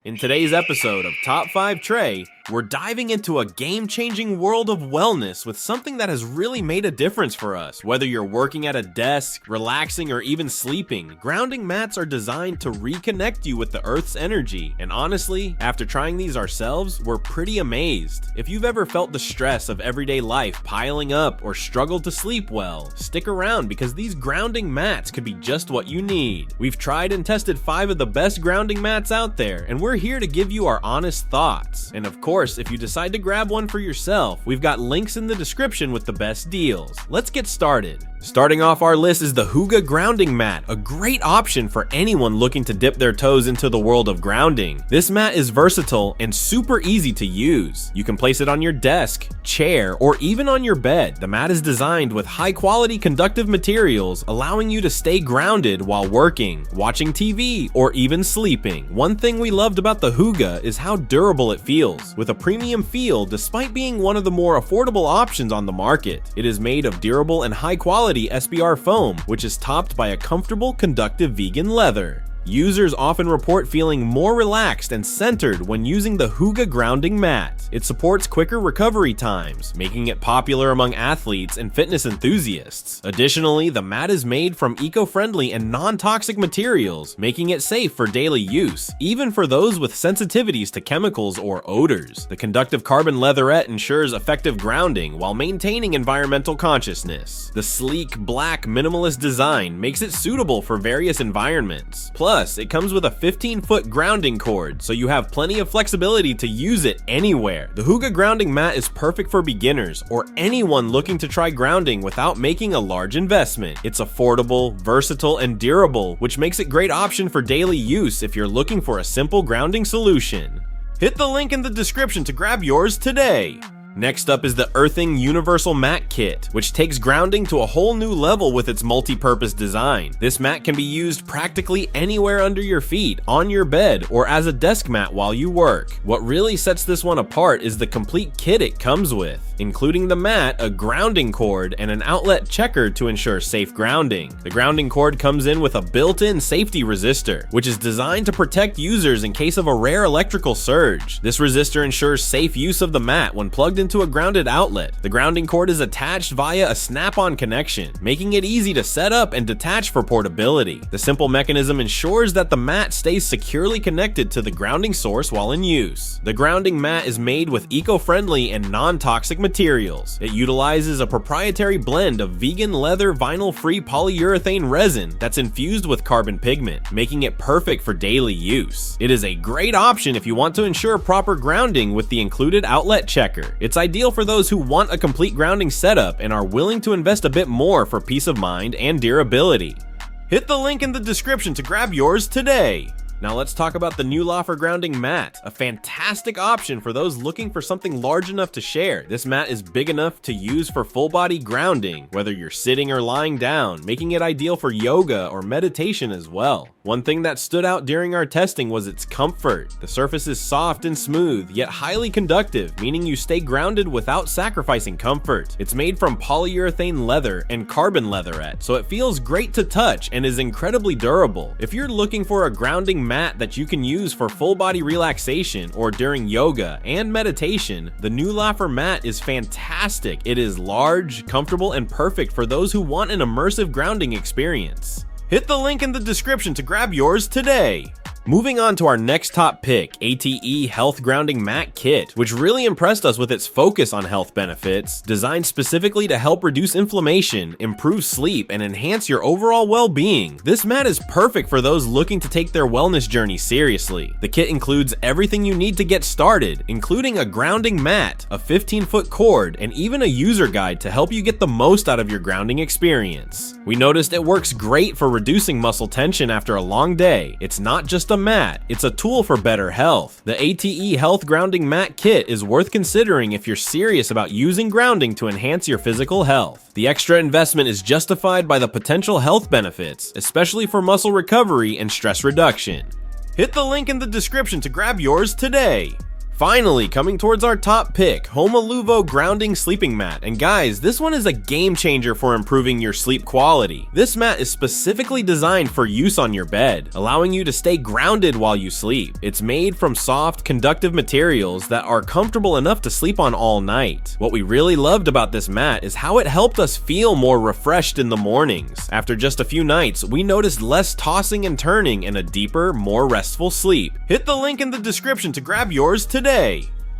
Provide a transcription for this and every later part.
In today's episode of Top 5 Trey, we're diving into a game-changing world of wellness with something that has really made a difference for us. Whether you're working at a desk, relaxing, or even sleeping, grounding mats are designed to reconnect you with the Earth's energy. And honestly, after trying these ourselves, we're pretty amazed. If you've ever felt the stress of everyday life piling up or struggled to sleep well, stick around because these grounding mats could be just what you need. We've tried and tested 5 of the best grounding mats out there, and we're here to give you our honest thoughts. And of course, if you decide to grab one for yourself, we've got links in the description with the best deals. Let's get started. Starting off our list is the Hooga Grounding Mat, a great option for anyone looking to dip their toes into the world of grounding. This mat is versatile and super easy to use. You can place it on your desk, chair, or even on your bed. The mat is designed with high-quality conductive materials, allowing you to stay grounded while working, watching TV, or even sleeping. One thing we loved about the Hooga is how durable it feels, with a premium feel despite being one of the more affordable options on the market. It is made of durable and high-quality SBR foam, which is topped by a comfortable conductive vegan leather. Users often report feeling more relaxed and centered when using the Hooga Grounding Mat. It supports quicker recovery times, making it popular among athletes and fitness enthusiasts. Additionally, the mat is made from eco-friendly and non-toxic materials, making it safe for daily use, even for those with sensitivities to chemicals or odors. The conductive carbon leatherette ensures effective grounding while maintaining environmental consciousness. The sleek, black, minimalist design makes it suitable for various environments. Plus, it comes with a 15-foot grounding cord, so you have plenty of flexibility to use it anywhere. The Hooga Grounding Mat is perfect for beginners or anyone looking to try grounding without making a large investment. It's affordable, versatile, and durable, which makes it a great option for daily use if you're looking for a simple grounding solution. Hit the link in the description to grab yours today. Next up is the Earthing Universal Mat Kit, which takes grounding to a whole new level with its multi-purpose design. This mat can be used practically anywhere under your feet, on your bed, or as a desk mat while you work. What really sets this one apart is the complete kit it comes with, including the mat, a grounding cord, and an outlet checker to ensure safe grounding. The grounding cord comes in with a built-in safety resistor, which is designed to protect users in case of a rare electrical surge. This resistor ensures safe use of the mat when plugged into a grounded outlet. The grounding cord is attached via a snap-on connection, making it easy to set up and detach for portability. The simple mechanism ensures that the mat stays securely connected to the grounding source while in use. The grounding mat is made with eco-friendly and non-toxic materials. It utilizes a proprietary blend of vegan leather vinyl-free polyurethane resin that's infused with carbon pigment, making it perfect for daily use. It is a great option if you want to ensure proper grounding with the included outlet checker. It's ideal for those who want a complete grounding setup and are willing to invest a bit more for peace of mind and durability. Hit the link in the description to grab yours today. Now let's talk about the NIULAFR Grounding Mat, a fantastic option for those looking for something large enough to share. This mat is big enough to use for full body grounding, whether you're sitting or lying down, making it ideal for yoga or meditation as well. One thing that stood out during our testing was its comfort. The surface is soft and smooth, yet highly conductive, meaning you stay grounded without sacrificing comfort. It's made from polyurethane leather and carbon leatherette, so it feels great to touch and is incredibly durable. If you're looking for a grounding mat that you can use for full body relaxation or during yoga and meditation, the NIULAFR mat is fantastic. It is large, comfortable, and perfect for those who want an immersive grounding experience. Hit the link in the description to grab yours today. Moving on to our next top pick, ATE Health Grounding Mat Kit, which really impressed us with its focus on health benefits, designed specifically to help reduce inflammation, improve sleep, and enhance your overall well-being. This mat is perfect for those looking to take their wellness journey seriously. The kit includes everything you need to get started, including a grounding mat, a 15-foot cord, and even a user guide to help you get the most out of your grounding experience. We noticed it works great for reducing muscle tension after a long day. It's not just a mat, it's a tool for better health. The ATE Health Grounding Mat Kit is worth considering if you're serious about using grounding to enhance your physical health. The extra investment is justified by the potential health benefits, especially for muscle recovery and stress reduction. Hit the link in the description to grab yours today. Finally, coming towards our top pick, HomeLuvo Grounding Sleeping Mat. And guys, this one is a game changer for improving your sleep quality. This mat is specifically designed for use on your bed, allowing you to stay grounded while you sleep. It's made from soft, conductive materials that are comfortable enough to sleep on all night. What we really loved about this mat is how it helped us feel more refreshed in the mornings. After just a few nights, we noticed less tossing and turning and a deeper, more restful sleep. Hit the link in the description to grab yours today.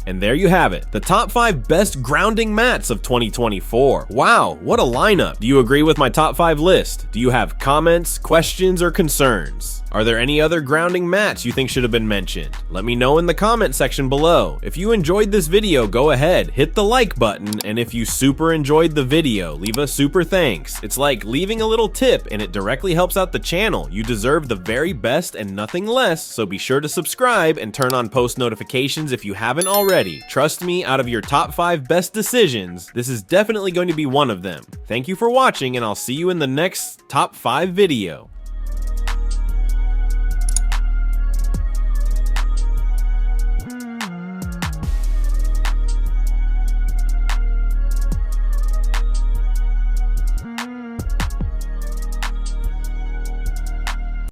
And there you have it, the top 5 best grounding mats of 2024. Wow, what a lineup. Do you agree with my top 5 list? Do you have comments, questions, or concerns? Are there any other grounding mats you think should have been mentioned? Let me know in the comment section below. If you enjoyed this video, go ahead, hit the like button, and if you super enjoyed the video, leave a super thanks. It's like leaving a little tip and it directly helps out the channel. You deserve the very best and nothing less, so be sure to subscribe and turn on post notifications if you haven't already. Trust me, out of your top 5 best decisions, this is definitely going to be one of them. Thank you for watching, and I'll see you in the next top 5 video.